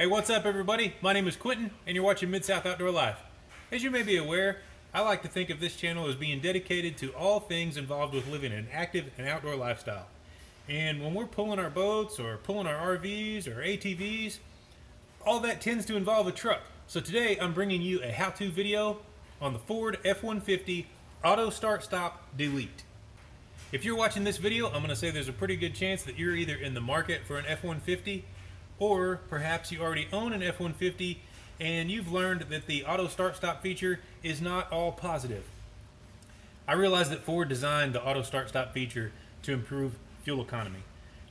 Hey, what's up everybody? My name is Quentin and you're watching Mid-South Outdoor Life. As you may be aware, I like to think of this channel as being dedicated to all things involved with living an active and outdoor lifestyle. And when we're pulling our boats or pulling our RVs or ATVs, all that tends to involve a truck. So today I'm bringing you a how-to video on the Ford F-150 Auto Start Stop Delete. If you're watching this video, I'm going to say there's a pretty good chance that you're either in the market for an F-150 or perhaps you already own an F-150 and you've learned that the auto start stop feature is not all positive. I realize that Ford designed the auto start stop feature to improve fuel economy.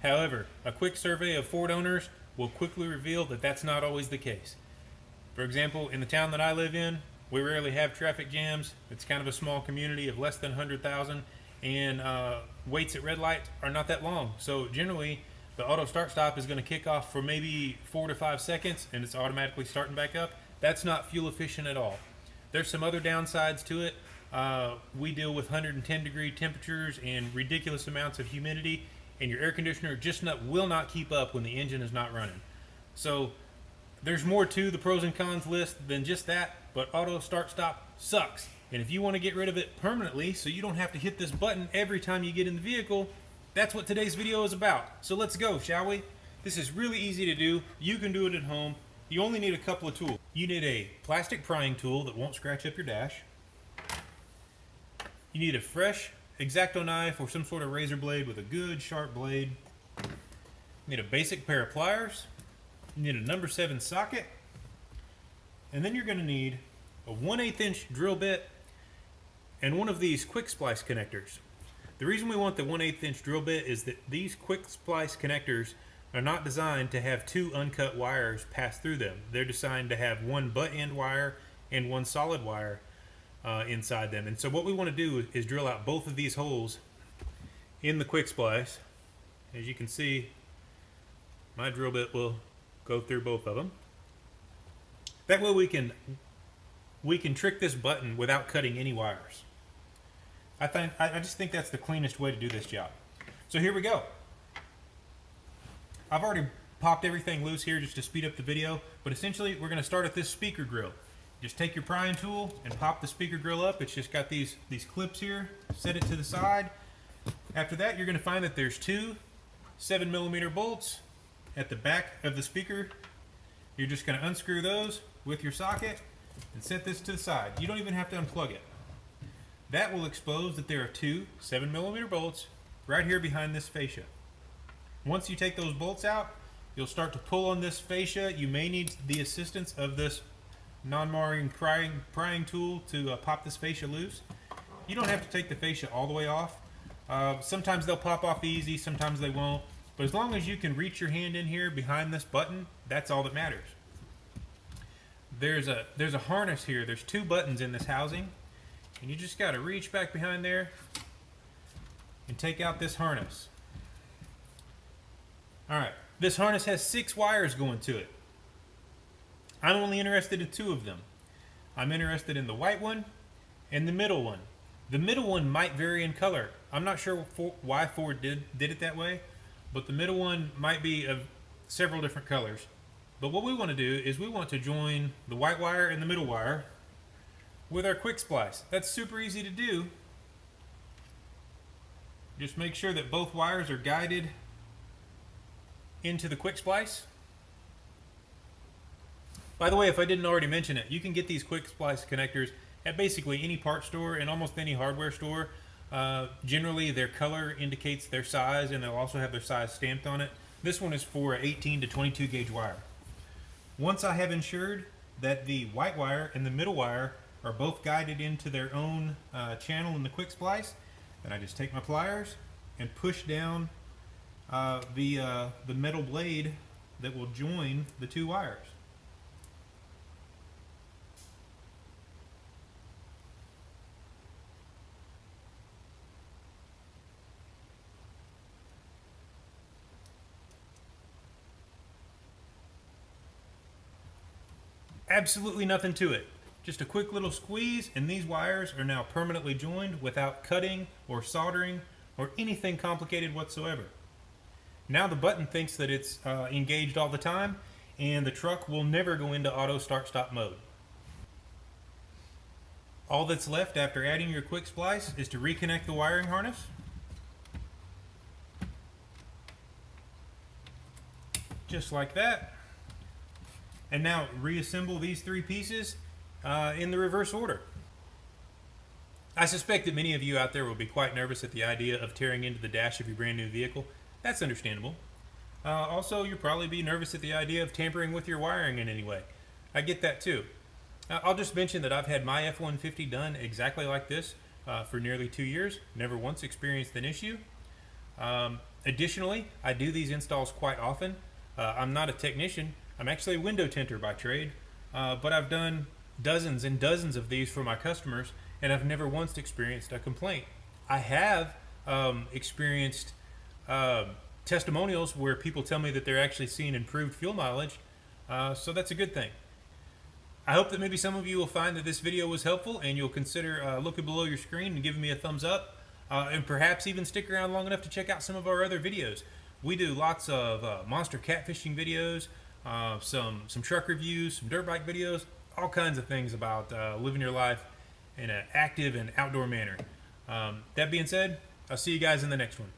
However, a quick survey of Ford owners will quickly reveal that that's not always the case. For example, in the town that I live in, we rarely have traffic jams. It's kind of a small community of less than 100,000 and waits at red lights are not that long. So generally, the auto start stop is going to kick off for maybe 4 to 5 seconds and it's automatically starting back up. That's not fuel efficient at all. There's some other downsides to it. We deal with 110 degree temperatures and ridiculous amounts of humidity, and your air conditioner just will not keep up when the engine is not running. So there's more to the pros and cons list than just that, but auto start stop sucks. And if you want to get rid of it permanently so you don't have to hit this button every time you get in the vehicle, that's what today's video is about. So let's go, shall we? This is really easy to do. You can do it at home. You only need a couple of tools. You need a plastic prying tool that won't scratch up your dash. You need a fresh X-Acto knife or some sort of razor blade with a good sharp blade. You need a basic pair of pliers. You need a number 7 socket. And then you're going to need a 1/8 inch drill bit and one of these quick splice connectors. The reason we want the 1/8 inch drill bit is that these quick splice connectors are not designed to have 2 uncut wires pass through them. They're designed to have one butt end wire and one solid wire inside them. And so what we want to do is drill out both of these holes in the quick splice. As you can see, my drill bit will go through both of them. That way we can trick this button without cutting any wires. I just think that's the cleanest way to do this job. So here we go. I've already popped everything loose here just to speed up the video, but essentially we're going to start at this speaker grill. Just take your prying tool and pop the speaker grill up. It's just got these clips here. Set it to the side. After that, you're going to find that there's 2 7mm bolts at the back of the speaker. You're just going to unscrew those with your socket and set this to the side. You don't even have to unplug it. That will expose that there are 2 7mm bolts right here behind this fascia. Once you take those bolts out, you'll start to pull on this fascia. You may need the assistance of this non-marring prying tool to pop this fascia loose. You don't have to take the fascia all the way off. Sometimes they'll pop off easy, sometimes they won't. But as long as you can reach your hand in here behind this button, that's all that matters. There's a harness here. There's 2 buttons in this housing. And you just got to reach back behind there and take out this harness. Alright, this harness has 6 wires going to it. I'm only interested in 2 of them. I'm interested in the white one and the middle one. The middle one might vary in color. I'm not sure why Ford did it that way, but the middle one might be of several different colors. But what we want to do is we want to join the white wire and the middle wire with our quick splice. That's super easy to do. Just make sure that both wires are guided into the quick splice. By the way, if I didn't already mention it, you can get these quick splice connectors at basically any part store and almost any hardware store. Generally their color indicates their size and they'll also have their size stamped on it. This one is for 18 to 22 gauge wire. Once I have ensured that the white wire and the middle wire are both guided into their own channel in the quick splice, then I just take my pliers and push down the metal blade that will join the 2 wires. Absolutely nothing to it. Just a quick little squeeze and these wires are now permanently joined without cutting or soldering or anything complicated whatsoever. Now the button thinks that it's engaged all the time, and the truck will never go into auto start-stop mode. All that's left after adding your quick splice is to reconnect the wiring harness. Just like that. And now reassemble these three pieces in the reverse order. I suspect that many of you out there will be quite nervous at the idea of tearing into the dash of your brand new vehicle. That's understandable. Also, you'll probably be nervous at the idea of tampering with your wiring in any way. I get that too. I'll just mention that I've had my F-150 done exactly like this for nearly 2 years. Never once experienced an issue. Additionally, I do these installs quite often. I'm not a technician. I'm actually a window tinter by trade. But I've done dozens and dozens of these for my customers, and I've never once experienced a complaint. I have experienced testimonials where people tell me that they're actually seeing improved fuel mileage, so that's a good thing. I hope that maybe some of you will find that this video was helpful, and you'll consider looking below your screen and giving me a thumbs up, and perhaps even stick around long enough to check out some of our other videos. We do lots of monster catfishing videos, some truck reviews, some dirt bike videos, all kinds of things about living your life in an active and outdoor manner. That being said, I'll see you guys in the next one.